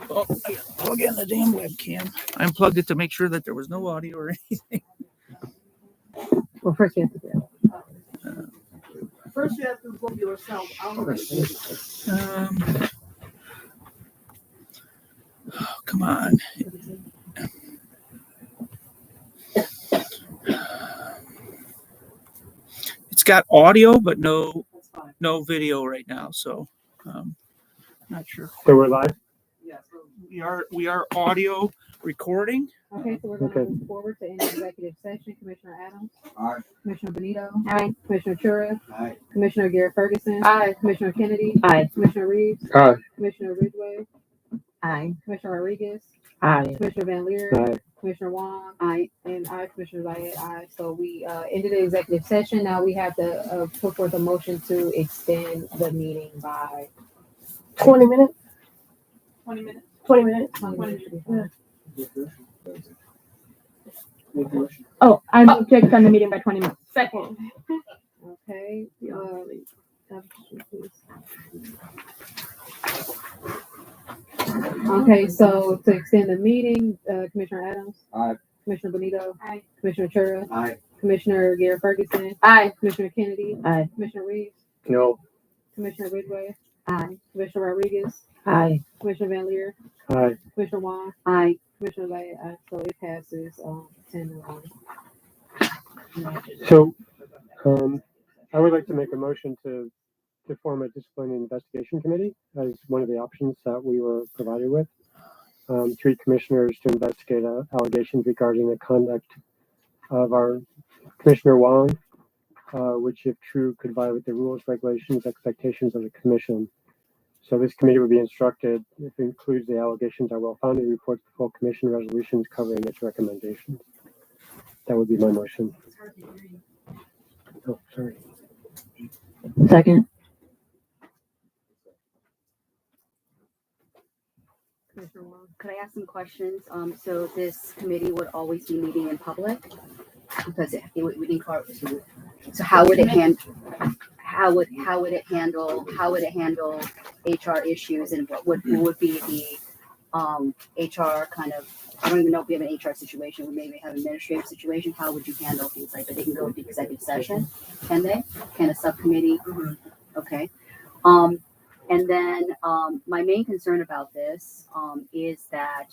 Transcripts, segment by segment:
Oh, I gotta plug in the damn webcam. I unplugged it to make sure that there was no audio or anything. Well, first you have to do it. First, you have to involve yourself. Oh, come on. It's got audio, but no video right now. So, not sure. So we're live? Yeah, so We are audio recording. Okay, so we're going to move forward to any executive session. Commissioner Adams. Aye. Commissioner Benito. Aye. Commissioner Chura. Aye. Commissioner Garrett Ferguson. Aye. Commissioner Kennedy. Aye. Commissioner Reeves. Aye. Commissioner Ridgway. Aye. Commissioner Rodriguez. Aye. Commissioner Van Leer. Aye. Commissioner Wong. Aye. And I, Commissioner Zayed. Aye. So we ended the executive session. Now we have to put forth a motion to extend the meeting by 20 minutes? 20 minutes. 20 minutes. 20 minutes. should be fine. Oh, I moved to extend the meeting by 20 minutes. Second. Okay. Okay, so to extend the meeting, Commissioner Adams. Aye. Commissioner Benito. Aye. Commissioner Chura. Aye. Commissioner Garrett Ferguson. Aye. Commissioner Kennedy. Aye. Commissioner Reeves. No. Commissioner Ridgway. Aye. Commissioner Rodriguez. Aye. Commissioner Van Leer. Aye. Commissioner Wong. Aye. Commissioner Zayed. Aye. So it passes 10-1. So, I would like to make a motion to form a disciplinary investigation committee as one of the options that we were provided with. 3 commissioners to investigate allegations regarding the conduct of our Commissioner Wong, which, if true, could violate the rules, regulations, expectations of the commission. So this committee would be instructed, if it includes the allegations are well-founded, reports the full commission resolutions covering its recommendations. That would be my motion. Oh, sorry. Second. Commissioner Wong. Could I ask some questions? So this committee would always be meeting in public because it would encourage. So how would it how would it handle HR issues, and what would be the HR kind of, I don't even know if we have an HR situation, we maybe have an administrative situation. How would you handle things like that? They can go into executive session, can they? Can a subcommittee? Okay. And then my main concern about this is that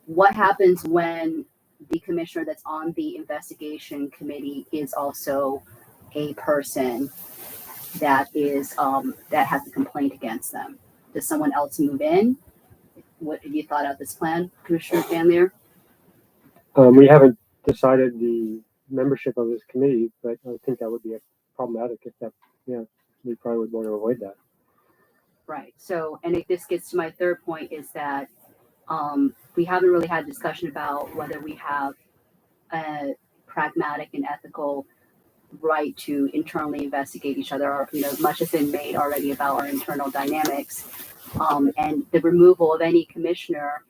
what happens when the commissioner that's on the investigation committee is also a person that is that has a complaint against them? Does someone else move in? What have you thought out this plan, Commissioner Van Leer? We haven't decided the membership of this committee, but I think that would be problematic if that, we probably would want to avoid that. Right. So, and this gets to my third point is that we haven't really had a discussion about whether we have a pragmatic and ethical right to internally investigate each other, or, much has been made already about our internal dynamics. And the removal of any commissioner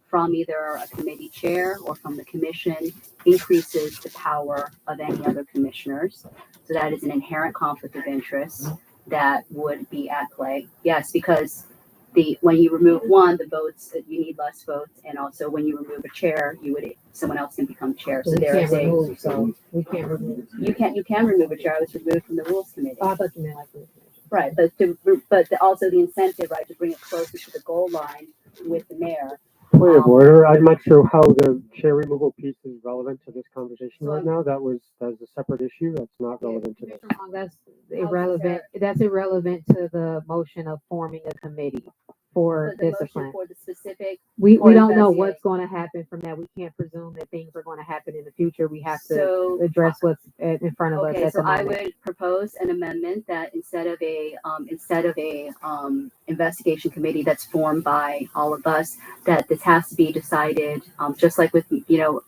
from either a committee chair or from the commission increases the power of any other commissioners. So that is an inherent conflict of interest that would be at play. Yes, because when you remove one, the votes, you need less votes, and also when you remove a chair, someone else can become chair. So there is We can't remove. you can remove a chair. I was removed from the rules committee. Oh, I thought you meant like. Right, but also the incentive, right, to bring it closer to the goal line with the mayor. Point of order, I'm not sure how the chair removal piece is relevant to this conversation right now. That's a separate issue. That's not relevant to this. That's irrelevant. That's irrelevant to the motion of forming a committee for But the motion discipline. for the specific, We for don't know investigate. what's going to happen from that. We can't presume that things are going to happen in the future. We have to so, address what's in front of us okay, at so the I moment. would propose an amendment that instead of a investigation committee that's formed by all of us, that this has to be decided, just like with,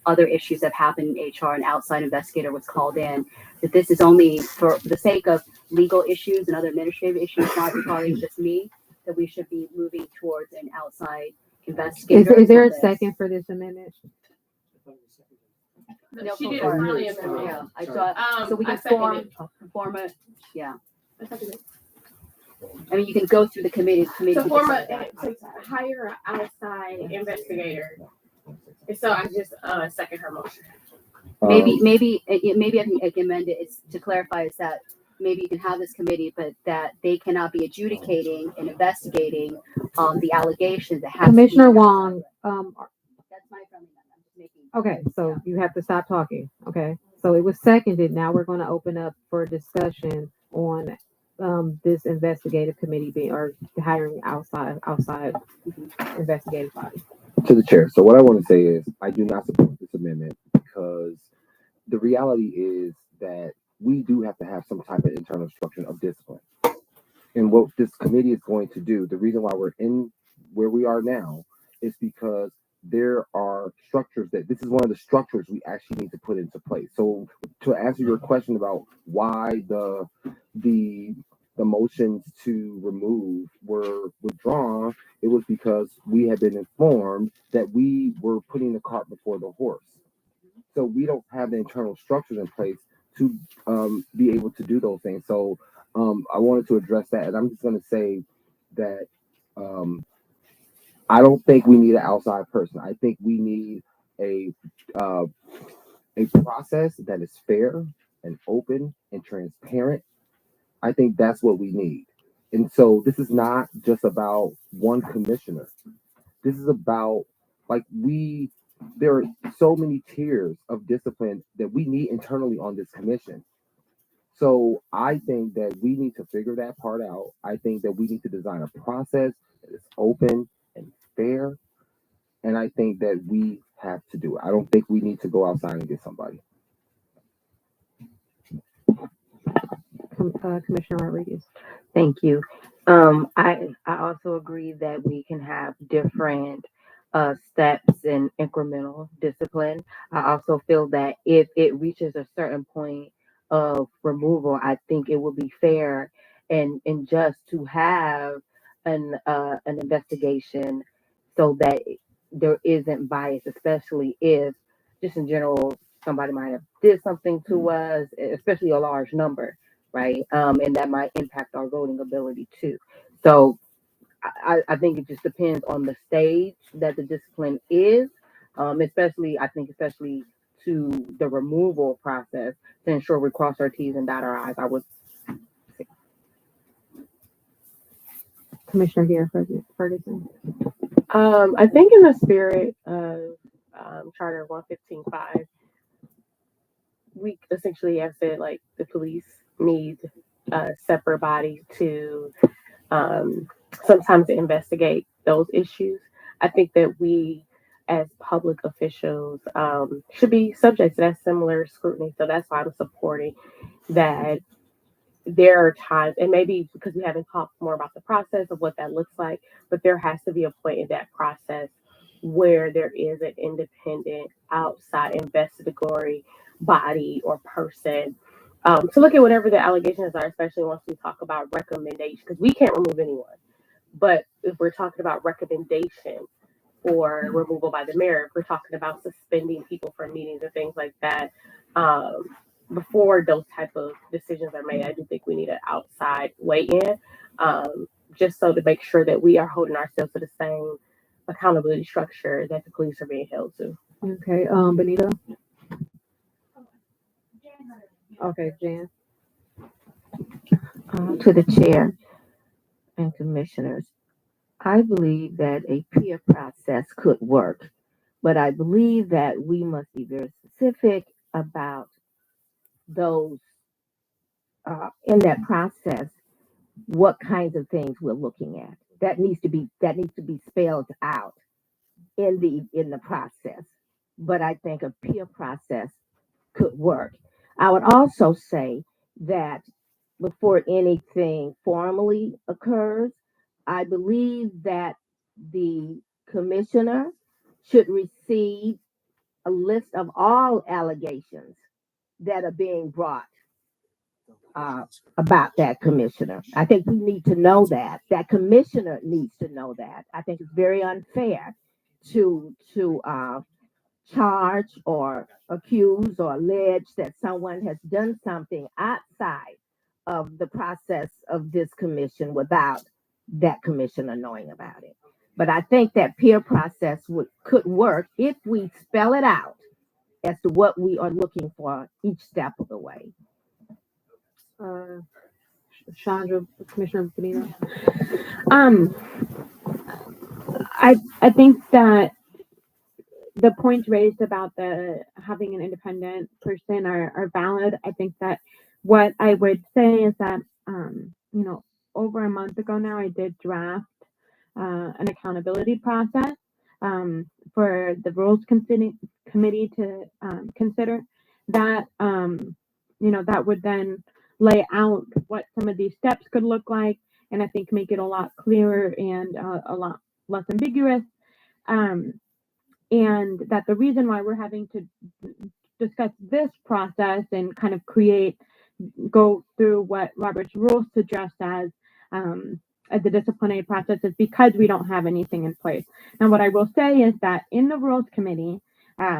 other issues that happened in HR, an outside investigator was called in, that this is only for the sake of legal issues and other administrative issues, not regarding just me, that we should be moving towards an outside investigator. Is there a for this. second for this amendment? No, She did for- earlier. Yeah, I thought, so we I can seconded. form a, yeah. I seconded. I mean, you can go through the committee. To can form decide a, that. to hire an outside investigator. And so I just, second her motion. Maybe I can amend it. It's to clarify is that maybe you can have this committee, but that they cannot be adjudicating and investigating the allegations that have. Commissioner Wong, That's my friendly amendment. I'm just making. okay, so you have to stop talking, okay? So it was seconded. Now we're gonna open up for discussion on this investigative committee being, or hiring outside investigative body. To the chair. So what I want to say is I do not support this amendment because the reality is that we do have to have some type of internal structure of discipline. And what this committee is going to do, the reason why we're in where we are now is because there are structures that this is one of the structures we actually need to put into place. So to answer your question about why the motions to remove were withdrawn, it was because we had been informed that we were putting the cart before the horse. So we don't have the internal structures in place to be able to do those things. So I wanted to address that, and I'm just going to say that I don't think we need an outside person. I think we need a process that is fair and open and transparent. I think that's what we need. And so this is not just about one commissioner. This is about there are so many tiers of discipline that we need internally on this commission. So I think that we need to figure that part out. I think that we need to design a process that is open and fair. And I think that we have to do it. I don't think we need to go outside and get somebody. Commissioner Rodriguez. Thank you. I also agree that we can have different steps in incremental discipline. I also feel that if it reaches a certain point of removal, I think it would be fair and just to have an investigation so that there isn't bias, especially if just in general somebody might have did something to us, especially a large number, right? And that might impact our voting ability too. So I think it just depends on the stage that the discipline is, especially to the removal process to ensure we cross our T's and dot our I's. I would. Commissioner Gare Ferguson. I think in the spirit of Charter 115.5, we essentially have said like the police need a separate body to sometimes investigate those issues. I think that we as public officials should be subject to that similar scrutiny. So that's why I'm supporting that. There are times, and maybe because we haven't talked more about the process of what that looks like, but there has to be a point in that process where there is an independent outside investigatory body or person to look at whatever the allegations are, especially once we talk about recommendation, because we can't remove anyone. But if we're talking about recommendation for removal by the mayor, if we're talking about suspending people from meetings and things like that, before those type of decisions are made, I do think we need an outside weigh-in, just so to make sure that we are holding ourselves to the same accountability structure that the police are being held to. Okay, Benita. Okay, Jan. To the chair and commissioners, I believe that a peer process could work, but I believe that we must be very specific about those in that process, what kinds of things we're looking at. That needs to be spelled out in the process. But I think a peer process could work. I would also say that before anything formally occurs, I believe that the commissioner should receive a list of all allegations that are being brought about that commissioner. I think we need to know that. That commissioner needs to know that. I think it's very unfair to charge or accuse or allege that someone has done something outside of the process of this commission without that commissioner knowing about it. But I think that peer process could work if we spell it out as to what we are looking for each step of the way. Chandra, Commissioner Benito. I think that the points raised about the having an independent person are valid. I think that what I would say is that over a month ago now I did draft an accountability process for the rules committee to consider that that would then lay out what some of these steps could look like, and I think make it a lot clearer and a lot less ambiguous. And that the reason why we're having to discuss this process and kind of go through what Robert's rules suggest as the disciplinary process is because we don't have anything in place. Now, what I will say is that in the rules committee,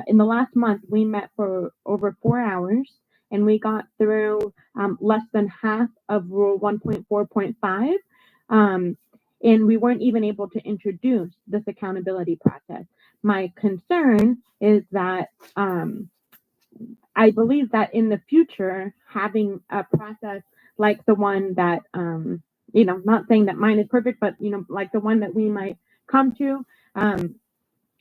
in the last month, we met for over 4 hours and we got through less than half of Rule 1.4.5. And we weren't even able to introduce this accountability process. My concern is that I believe that in the future, having a process like the one that, not saying that mine is perfect, but, like the one that we might come to,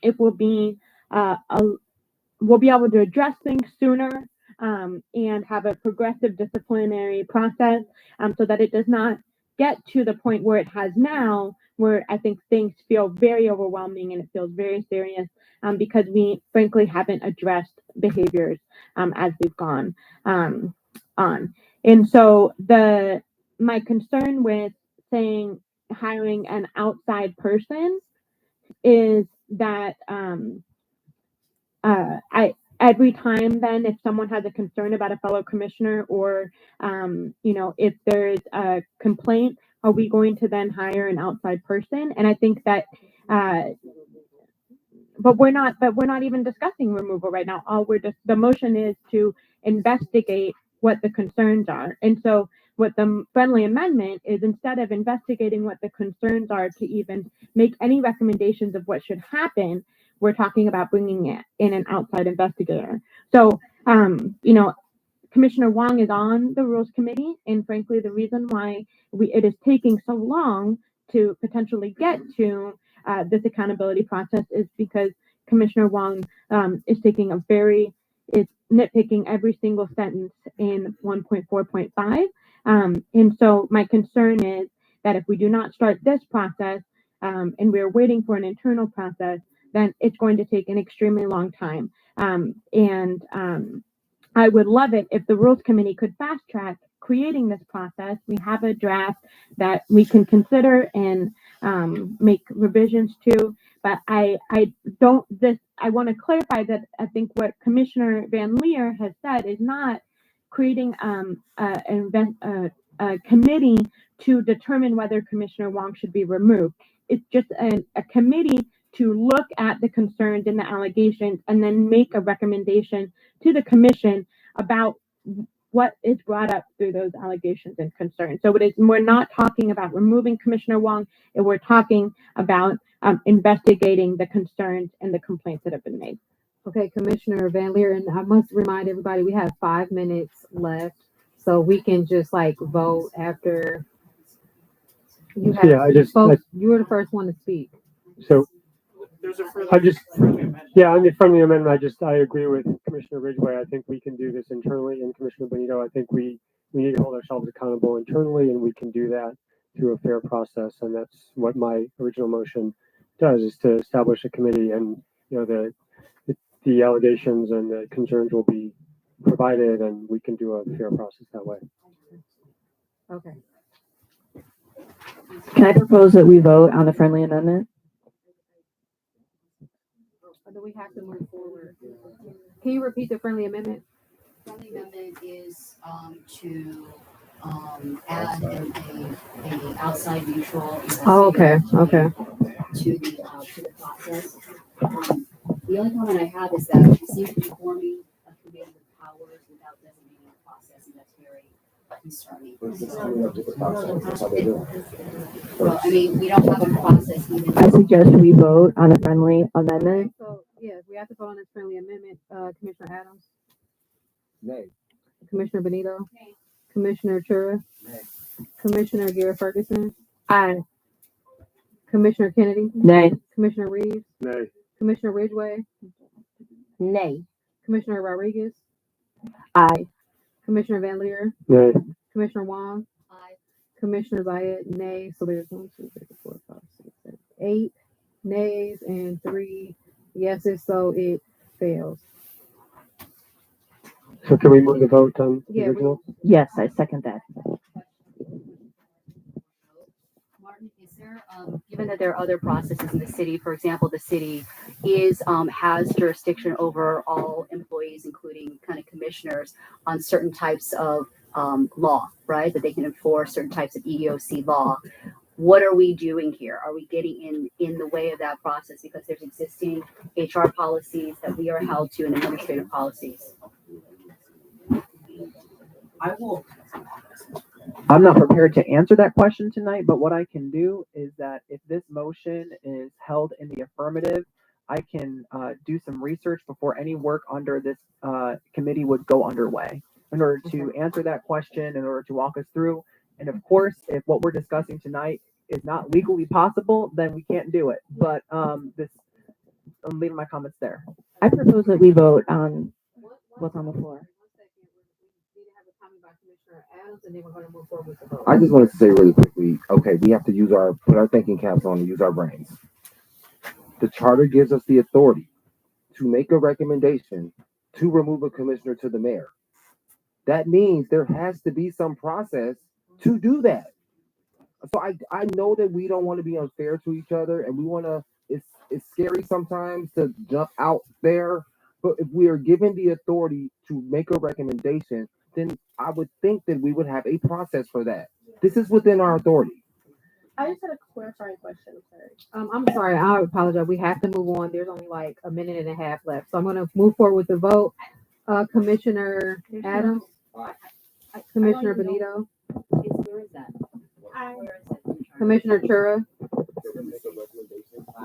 it will be, we'll be able to address things sooner and have a progressive disciplinary process so that it does not get to the point where it has now, where I think things feel very overwhelming and it feels very serious because we frankly haven't addressed behaviors as we've gone on. And so my concern with saying hiring an outside person is that every time then if someone has a concern about a fellow commissioner or if there's a complaint, are we going to then hire an outside person? And I think that but we're not even discussing removal right now. The motion is to investigate what the concerns are. And so what the friendly amendment is, instead of investigating what the concerns are to even make any recommendations of what should happen, we're talking about bringing in an outside investigator. So, Commissioner Wong is on the Rules Committee, and frankly, the reason why it is taking so long to potentially get to this accountability process is because Commissioner Wong is nitpicking every single sentence in 1.4.5. And so my concern is that if we do not start this process and we're waiting for an internal process, then it's going to take an extremely long time. I would love it if the Rules Committee could fast track creating this process. We have a draft that we can consider and make revisions to, but I want to clarify that I think what Commissioner Van Leer has said is not creating a committee to determine whether Commissioner Wong should be removed. It's just a committee to look at the concerns and the allegations and then make a recommendation to the commission about what is brought up through those allegations and concerns. So we're not talking about removing Commissioner Wong, and we're talking about investigating the concerns and the complaints that have been made. Okay, Commissioner Van Leer, and I must remind everybody, we have 5 minutes left, so we can just vote after you have. You were the first one to speak. So There's a I just, friendly amendment. yeah, on the friendly amendment, I agree with Commissioner Ridgway. I think we can do this internally, and Commissioner Benito, I think we need to hold ourselves accountable internally, and we can do that through a fair process. And that's what my original motion does, is to establish a committee, and the allegations and the concerns will be provided, and we can do a fair process that way. Okay. Can I propose that we vote on the friendly amendment? Or do we have to move forward? Can you repeat the friendly amendment? Friendly amendment is to add a outside neutral. Oh, okay. To the process. The only comment I have is that we seem to be forming a committee with powers without designating a process, and that's very concerning. It's just coming up with a process. That's how they do it. Well, I mean, we don't have a process even. I suggest we vote on a friendly amendment. So, yeah, we have to vote on this friendly amendment. Commissioner Adams, Nay. Commissioner Benito, Commissioner Chura, Commissioner Garrett Ferguson, Aye. Commissioner Kennedy, Nay. Commissioner Reeves, Nay. Commissioner Ridgway, Nay. Commissioner Rodriguez, Aye. Commissioner Van Leer, Nay. Commissioner Wong, Aye. Commissioner Zayed, nay. So there's 1, 2, 3, 4, 5, 6, 7, 8 nays and 3 yeses. So it fails. So can we move the vote on the Yeah, original? Yes, I second that. Martin, is there, given that there are other processes in the city, for example, the city has jurisdiction over all employees, including kind of commissioners, on certain types of law, right? That they can enforce certain types of EEOC law. What are we doing here? Are we getting in the way of that process because there's existing HR policies that we are held to and administrative policies? I'm not prepared to answer that question tonight, but what I can do is that if this motion is held in the affirmative, I can do some research before any work under this committee would go underway in order to answer that question, in order to walk us through. And of course, if what we're discussing tonight is not legally possible, then we can't do it. But I'm leaving my comments there. I propose that we vote on what's on the floor. And then we're going to move forward with the vote. I just wanted to say really quickly, okay, we have to put our thinking caps on and use our brains. The charter gives us the authority to make a recommendation to remove a commissioner to the mayor. That means there has to be some process to do that. So I know that we don't want to be unfair to each other, and we want to, it's scary sometimes to jump out there, but if we are given the authority to make a recommendation, then I would think that we would have a process for that. This is within our authority. I just had a clarifying question. Sorry. I'm sorry. I apologize. We have to move on. There's only like a minute and a half left. So I'm going to move forward with the vote. Commissioner Adams, Commissioner Benito, Where is that? Aye. Where is it? Commissioner Chura,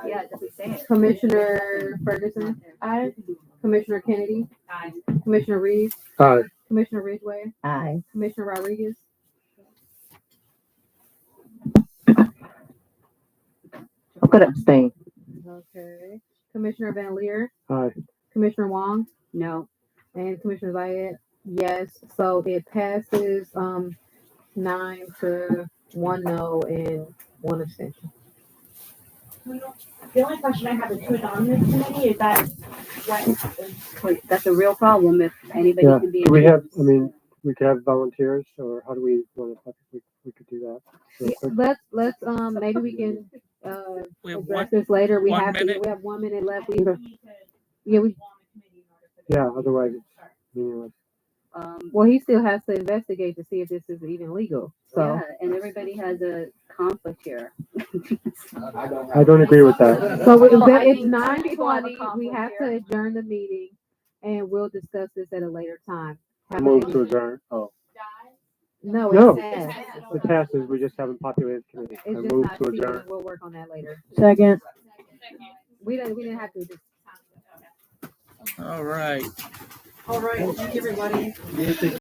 Yeah, it doesn't say it. Commissioner Ferguson, Aye. Commissioner Kennedy, Aye. Commissioner Reeves, Aye. Commissioner Ridgway, Aye. Commissioner Rodriguez, I'm gonna abstain. okay, Commissioner Van Leer, Aye. Commissioner Wong, No. and Commissioner Zayed, yes. So it passes 9 to 1 no and 1 abstention. The only question I have is who's on this committee, is that what happens? Wait, that's a real problem if anybody Yeah. can be. Do we have, I mean, we could have volunteers, or how do we want to, we could do that? real quick? Let's maybe we can We have address one, this later. We 1 have minute. we have 1 minute left. We, Okay. yeah, we Yeah, otherwise it's meaningless. well he still has to investigate to see if this is even legal. So Yeah, and everybody has a conflict here. I don't agree with that. so Well, I it's think 9:20. conflict We have to here. adjourn the meeting and we'll discuss this at a later time. Have a Move good- to adjourn. Oh, No, No. it passed. it passes. We just haven't populated the committee. I It's just move not to sealed. adjourn. We'll work on that later. Second. We didn't have to just All right. All right, thank you, everybody.